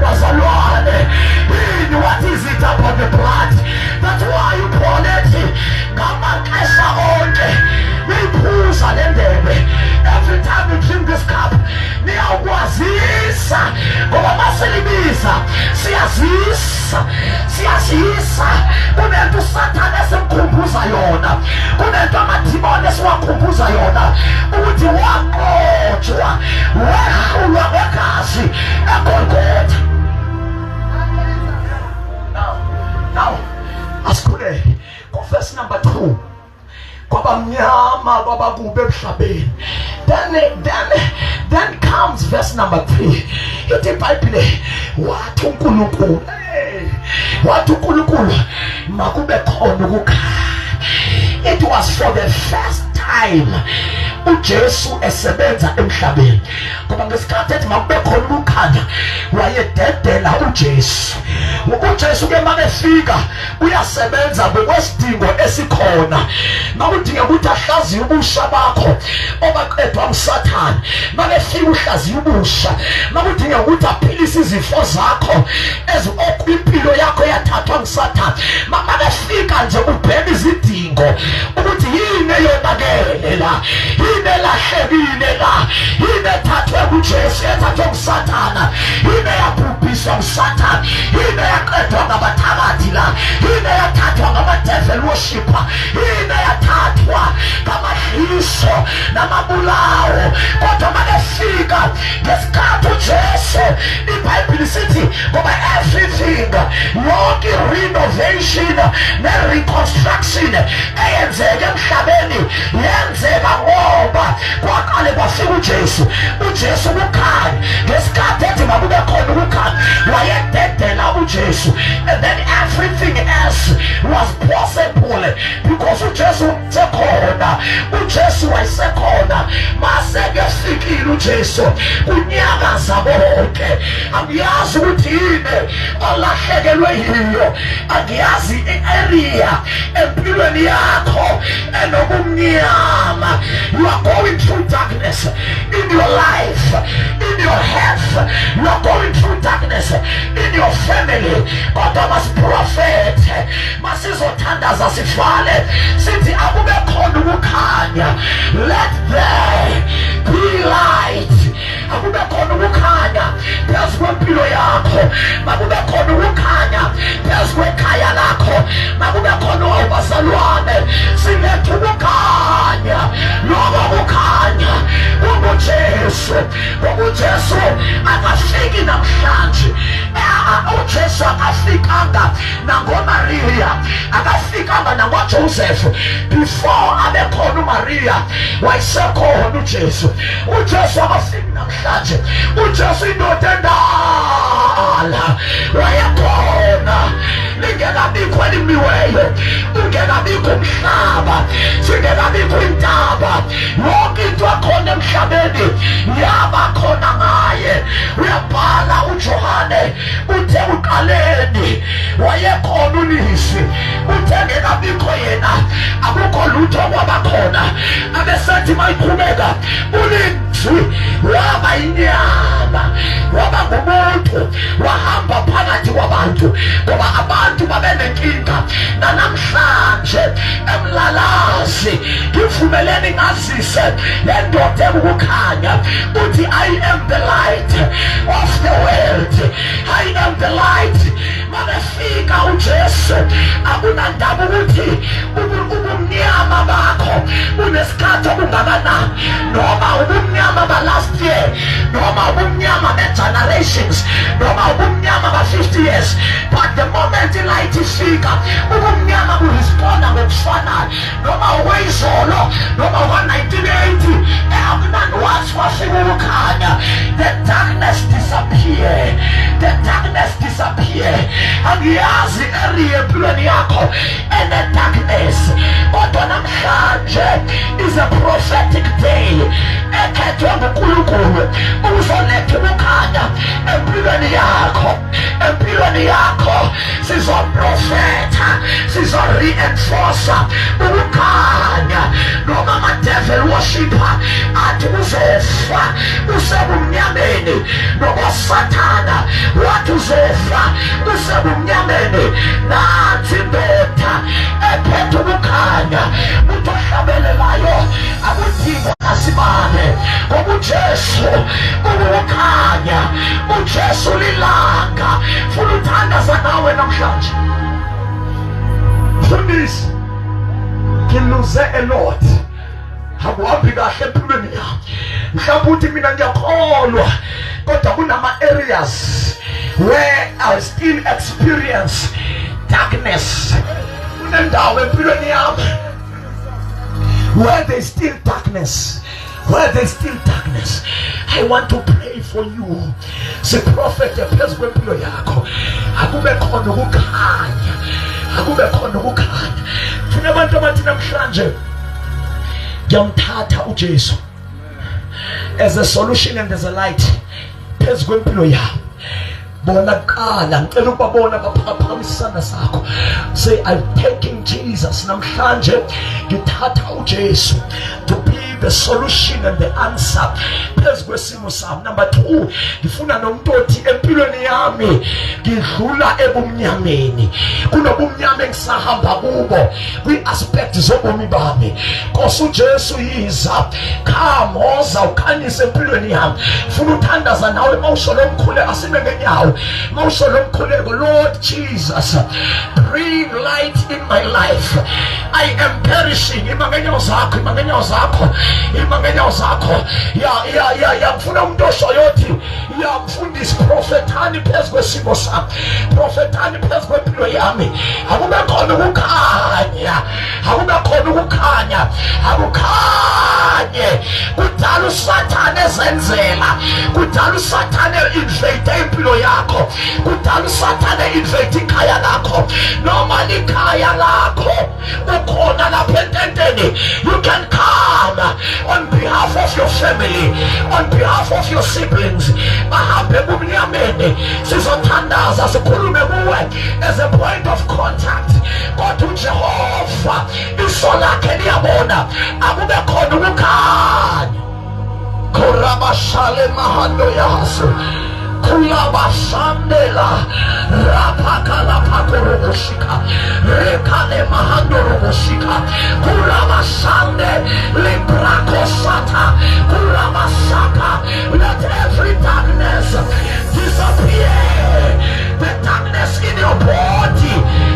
bazalwane. What is it about the blood? That's why you call it ngamaxesha onke niyiphuza le ndebe. Every time you drink this cup niyawukwazisa ngoba masilibiza siyazisa. Kunento uSathane esimkhumbuza yona, kunento amadimoni esiwakhumbuza yona ukuthi waqotshwa wehulwa ngegazi eGolgotha. Now asikhule verse number 2. Kwaba mnyama kwaba kube emhlabeni. Then comes verse number 3. Ithi iBhayibheli wathi uNkulunkulu makube khona ukukhanya. It was for the first time uJesu esebenza emhlabeni ngoba ngesikhathi ethi makube khona ukukhanya wayededela uJesu. UJesu ke makefika uyasebenza ngokwesidingo esikhona. Makudinga ukuthi ahlaziye ubusha bakho obaqedwa uSathane, makefika uhlaziye ubusha. Makudinga ukuthi aphilise izifo zakho impilo yakho yathathwa uSathane. Makefika nje ubheka izidingo ukuthi yini eyonakele la, yini elahlekile la, yini ethathwe kuJesu ethathwe uSathane, yini yaphuphile mapiso omsathane yini yaqedwa ngabathakathi la yini yathathwa ngama-devil worshipper yini yathathwa ngamadliso namabulawo kodwa makefika ngesikhathi uJesu iBhayibheli sithi ngoba everything yonke renovation ne-reconstruction eyenzeka emhlabeni yenzeka ngoba kwaqale kwafika uJesu kukhanya ngesikhathi ethi makube khona ukukhanya wayededela uJesu and then everything else was possible because uJesu sekhona uJesu wayesekhona maseke uJesu kunyakaza bonke angiyazi ukuthi yini olahlekelwe yiyo angiyazi i-area empilweni yakho enobumnyama you are going through darkness in your life in your health you are going through darkness in your family kodwa masiprophet masizothandaza sifale sithi akube khona ukukhanya let there be light akube khona ukukhanya phezu kwempilo yakho makube khona ukukhanya phezu kwekhaya lakho makube khona abazalwane silethe ukukhanya loba ukukhanya uJesu uJesu akafiki namhlanje uJesu akafikanga nangoMaria akafikanga nangoJoseph before abekhona uMaria wayesekhona uJesu akafiki namhlanje uJesu indoda endala wayekhona lingekabikho elimiweyo ungekabikho umhlaba singekabikho intaba yonke into akhona emhlabeni yaba khona ngaye uyabhala uJohane uthe uqaleni wayekhona uNisi uthe ngekabikho yena akukho lutho kwabakhona abesethi mayiqhubeka uLizwi waba inyama waba ngumuntu wahamba phakathi kwabantu ngoba abantu babenenkinga namhlanje emlalazi ngivumeleni ngazise le ndoda ukukhanya uthi I am the light of the world I am the light makafika uJesu akunandaba ukuthi ubumnyama bakho unesikhathi obungakanani noma ubumnyama ba last year noma ubumnyama be generations noma ubumnyama ba 50 years but the moment the light ifika ubumnyama burisponda ngokufanayo noma ukwayizolo noma kwa-1980 akunani wathi wafika ukukhanya the darkness disappear angiyazi area empilweni yakho ene darkness kodwa namhlanje is a prophetic day ekhethwe nguNkulunkulu ukuzoletha ukukhanya empilweni yakho sizoprofetha sizo-reinforce ukukhanya noma ama-devil worshipper athi uzofa usebumnyameni noma Sathana wathi uzofa usebumnyameni nansi indoda ephethe ukukhanya umuntu ohlabelelayo akudinga asibane ngoba uJesu ukukhanya uJesu lilanga funa uthandaza nawe namhlanje mfundisi ngiluze a lot akuhambi kahle empilweni yami mhlawumbe uthi mina ngiyakholwa kodwa kunama-areas where I still experience darkness kunendawo empilweni yami where there's still darkness I want to pray for you say prophet phezu kwempilo yakho akube khona ukukhanya funa abantu abathi namhlanje ngiyamthatha uJesu as a solution and as a light phezu kwempilo yakho bona qala ngicela ukubabona baphakamisana sakho say I'm taking Jesus namhlanje ngithatha uJesu to be the solution and the answer phezu kwesimo sami. Number 2, ngifuna nomuntu othi empilweni yami ngidlula ebumnyameni, kunobumnyama engisahamba kubo kwi-aspect zobomi bami. Nkosi uJesu yiza, khamoza ukhanyise empilweni yami. Funa uthandaza nawe mawusho lo mkhuleko, asime ngenyawo mawusho lo mkhuleko. Lord Jesus, bring light in my life. I am perishing. Imangenyawo zakho, imangenyawo zakho, imangenyawo zakho. Ya mfuna umuntu oshoyothi ya mfundisi, profethani phezu kwesimo sami, profethani phezu kwempilo yami. Akube khona ukukhanya, akube khona ukukhanya, akukhanye. Kudala usathane ezenzela, kudala usathane invade impilo yakho, kudala usathane invade ikhaya lakho. Noma likhaya lakho ukhona lapha ententeni, you can come on behalf of your family, on behalf of your siblings. Bahambe ebumnyameni, sizothandaza sikhulume kuwe as a point of contact. Kodwa uJehova iso lakhe liyabona, akube khona ukukhanya. Korabashale mahando yaso, kulabashandela rapakala pakoroshika, rekale mahando roshika, kulabashande leprakosata, kulabashaka. Let every darkness disappear. The darkness in your body,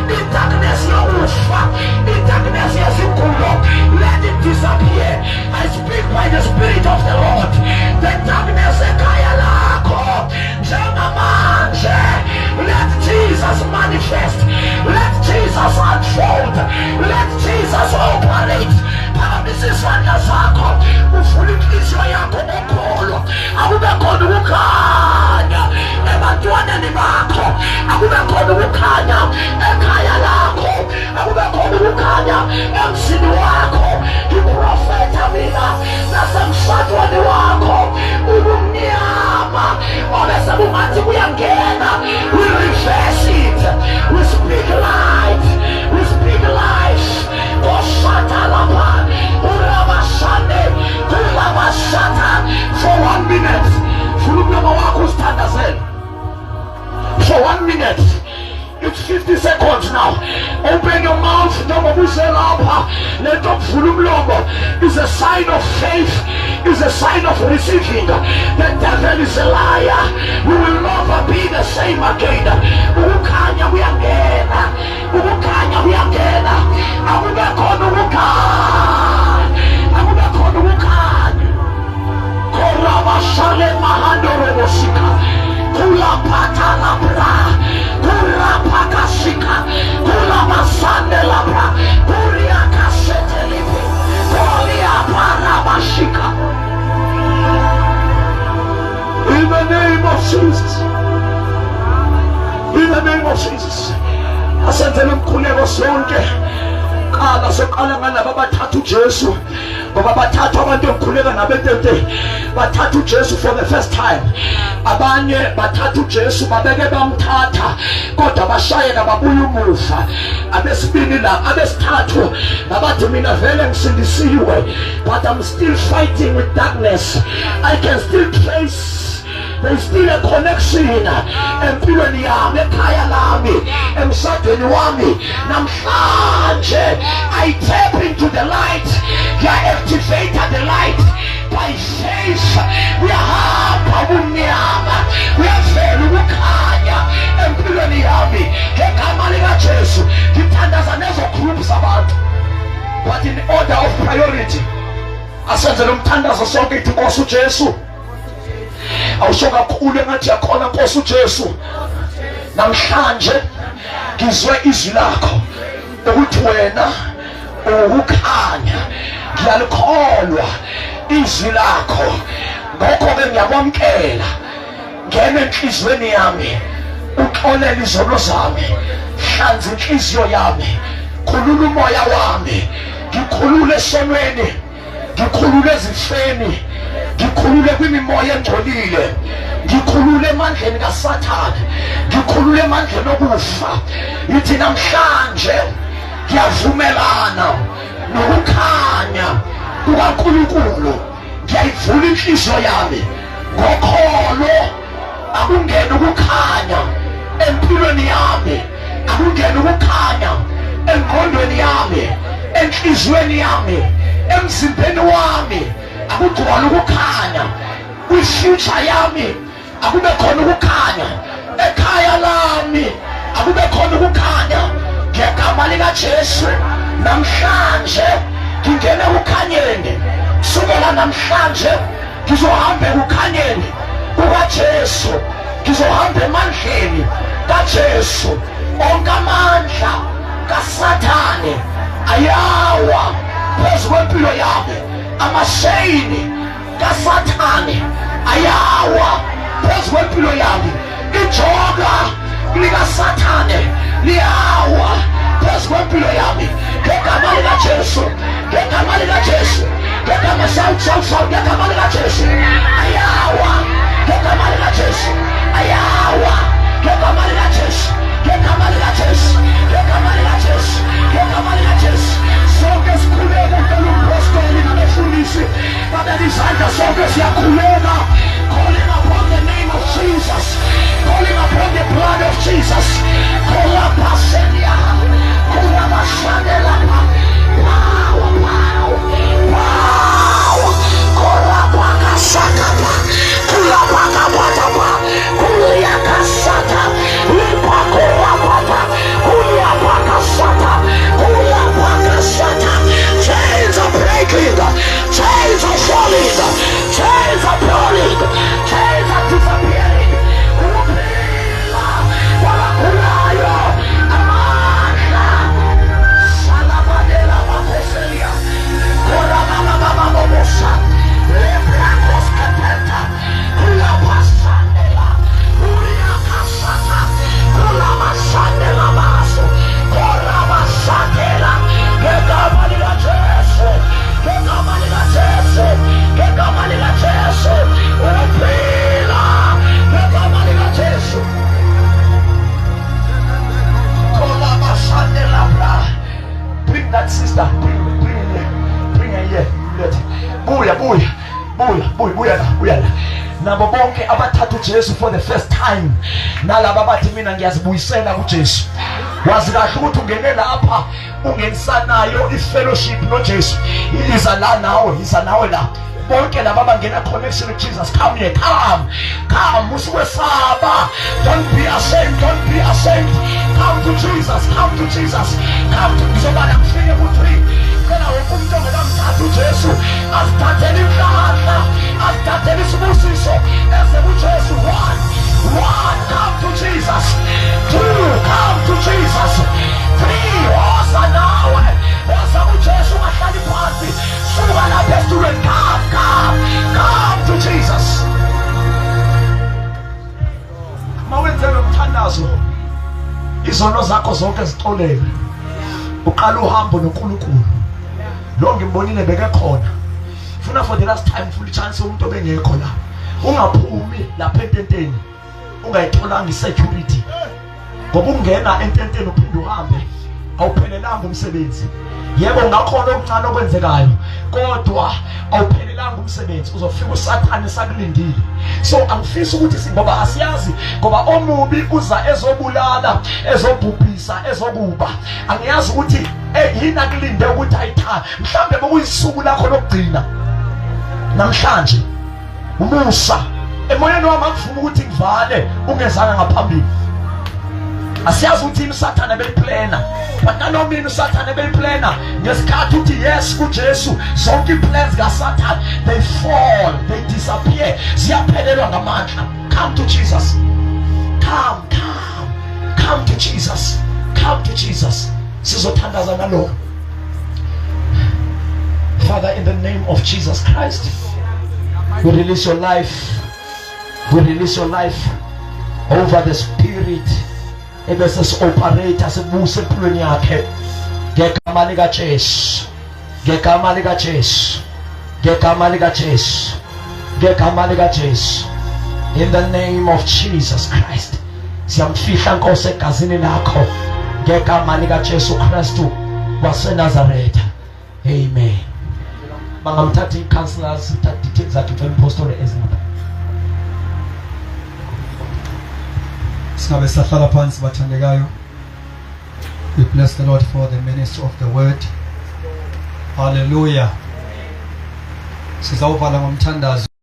the darkness in your ufa, the darkness in your zikulo, let it disappear. I speak by the Spirit of the Lord. The darkness ekayalako, jenamanje. Let Jesus manifest. Let Jesus unfold. Let Jesus operate. Parabisiswana zako, ufulikisho yako mokolo. Akube khona ukukhanya ebantwaneni bakho, akube khona ukukhanya ekhaya lakho, akube khona ukukhanya emzini wakho. Iprofeta mina nasemshadweni wakho ubumnyama obese bungathi kuyangena. We reverse it. We speak light. We speak life. Koshata lapa, ulabashane, kulabashata. For 1 minute, fulumnyama wako standazel. For 1 minute, it's 50 seconds now. Open your mouth. Let up fulumlomo. It's a sign of faith. It's a sign of receiving. The devil is a liar. We will never be the same again. Ukanya we again. Ukanya we again. Akubekho ukanya. Akubekho ukanya. Korabashale mahando robosika. Kula pata labra. Kula pakashika. Kula masande labra. Kuria kasete lipi. Kuria parabashika. In the name of Jesus. In the name of Jesus. Asantele mkhuleko sonke. Qala soqala ngala babathathu Jesu. Ngoba bathathu abantu emkhuleka nabetete. Bathathu Jesu for the first time. Abanye bathathu Jesu babeke bamthatha kodwa bashayeka babuya umufa. Abesibili la abesithathu nabathi mina vele ngisindisiwe, but I'm still fighting with darkness. I can still trace. There's still a connection empilweni yami, ekhaya lami, emshadweni wami. Namhlanje I tap into the light. I activate the light by faith. We are ubumnyama, we are vele ukukhanya empilweni yami. Ngegama lika Jesu ngithandaza nezo groups abantu, but in order of priority. Asenze lo mthandazo sonke ithi Nkosi uJesu. Awusho kakhulu engathi yakhona Nkosi uJesu. Namhlanje ngizwe izwi lakho ukuthi wena ukukhanya. Ngiyalikholwa izwi lakho, ngakho-ke ngiyakwamkela. Ngena enhliziyweni yami, uxolele izono zami, hlanza inhliziyo yami, khulula umoya wami. Ngikhulule esonweni, ngikhulule ezifeni, ngikhulule kwimimoya engcolile, ngikhulule emandleni kaSathane, ngikhulule emandleni okufa. Yithi namhlanje ngiyavumelana nokukhanya kukaNkulunkulu ngiyayivula inhliziyo yami ngokholo akungene ukukhanya empilweni yami akungene ukukhanya engqondweni yami enhliziyweni yami emzimbeni wami akugcwala ukukhanya kwi-future yami akube khona ukukhanya ekhaya lami akube khona ukukhanya ngegama likaJesu namhlanje ngingena ukukhanyeni sukela namhlanje ngizohamba ukukhanyeni kukaJesu ngizohamba emandleni kaJesu onke amandla kaSathane ayawa phezu kwempilo yami amashayini kaSathane ayawa phezu kwempilo yami ijoka likaSathane liyawa phezu kwempilo yami ngegama likaJesu ngegama likaJesu ngegama shout ngegama likaJesu ayawa ngegama likaJesu ayawa ngegama likaJesu ngegama likaJesu ngegama likaJesu ngegama likaJesu sonke sikhuleka ngicela umpostoli nabefundisi babeka izandla sonke siyakhuleka calling upon the name of Jesus calling upon the blood of Jesus Korapaselia Korabashandela power Korapakasakapa Kurapakapatapa Kuriakasata Lipakorapata Kuriapakasata Kuriapakasata chains are breaking chains are falling chains are falling chains are disappearing Upila Warakulayo Amanda Salabadela Makoselia Korabababababosha Lebrakos Kapenta Kulapasandela Kuriakasata Kulamasandela Maso Korabasandela Gegama likaJesu Gegama likaJesu Gegama likaJesu Upila Gegama likaJesu Kolabasandela bra Bring that sister bring her here buya nabo bonke abathatha uJesu for the first time nalabo bathi mina ngiyazibuyisela kuJesu wazi kahle ukuthi ungene lapha ungenisanayo ifellowship noJesu iza la nawe la bonke laba abangena connection with Jesus come here come usikwesaba don't be ashamed come to Jesus come to ngizobala kufike ku3 kana wonke umuntu ongelamthatha uJesu asithathele inhlanhla asithathele isibusiso eze kuJesu one come to Jesus 2 come to Jesus 3 woza nawe woza kuJesu ungahlali phansi suka lapha esitulweni come to Jesus mawenze nomthandazo izono zakho zonke zixoleke uqala uhambo noNkulunkulu lo ngimbonile beke khona funa for the last time full chance umuntu obengekho la ungaphumi lapha ententeni ungayitholanga isecurity ngoba ungena ententeni uphinde uhambe awuphelelanga umsebenzi yebo ngakhona okuncane okwenzekayo kodwa awuphelelanga umsebenzi uzofika uSathane sakulindile so angifisi ukuthi ngoba asiyazi ngoba omubi uza ezobulala ezobhubhisa ezokuba angiyazi ukuthi yini akulinde ukuthi ayitha mhlambe bokuyisuku lakho lokugcina namhlanje umusa emoyeni wami akuvuma ukuthi ngivale ungezanga ngaphambili asiyazi ukuthi uSathane beyiplana but nanomini uSathane beyiplana ngesikhathi uthi yes kuJesu zonke iplans kaSathane they fall they disappear ziyaphelelwa ngamandla come to Jesus come to Jesus sizothandaza nalo Father in the name of Jesus Christ we release your life over the spirit ebese operator sebuse empilweni yakhe ngegama lika Jesu in the name of Jesus Christ siyamfihla Nkosi egazini lakho ngegama lika Jesu Kristu waseNazaretha amen. bangamthatha i-counselors sithatha details zakhe vele impostole ezinye. Singabe sahlala phansi bathandekayo. We bless the Lord for the ministry of the word. Hallelujah. Sizawuvala ngomthandazo.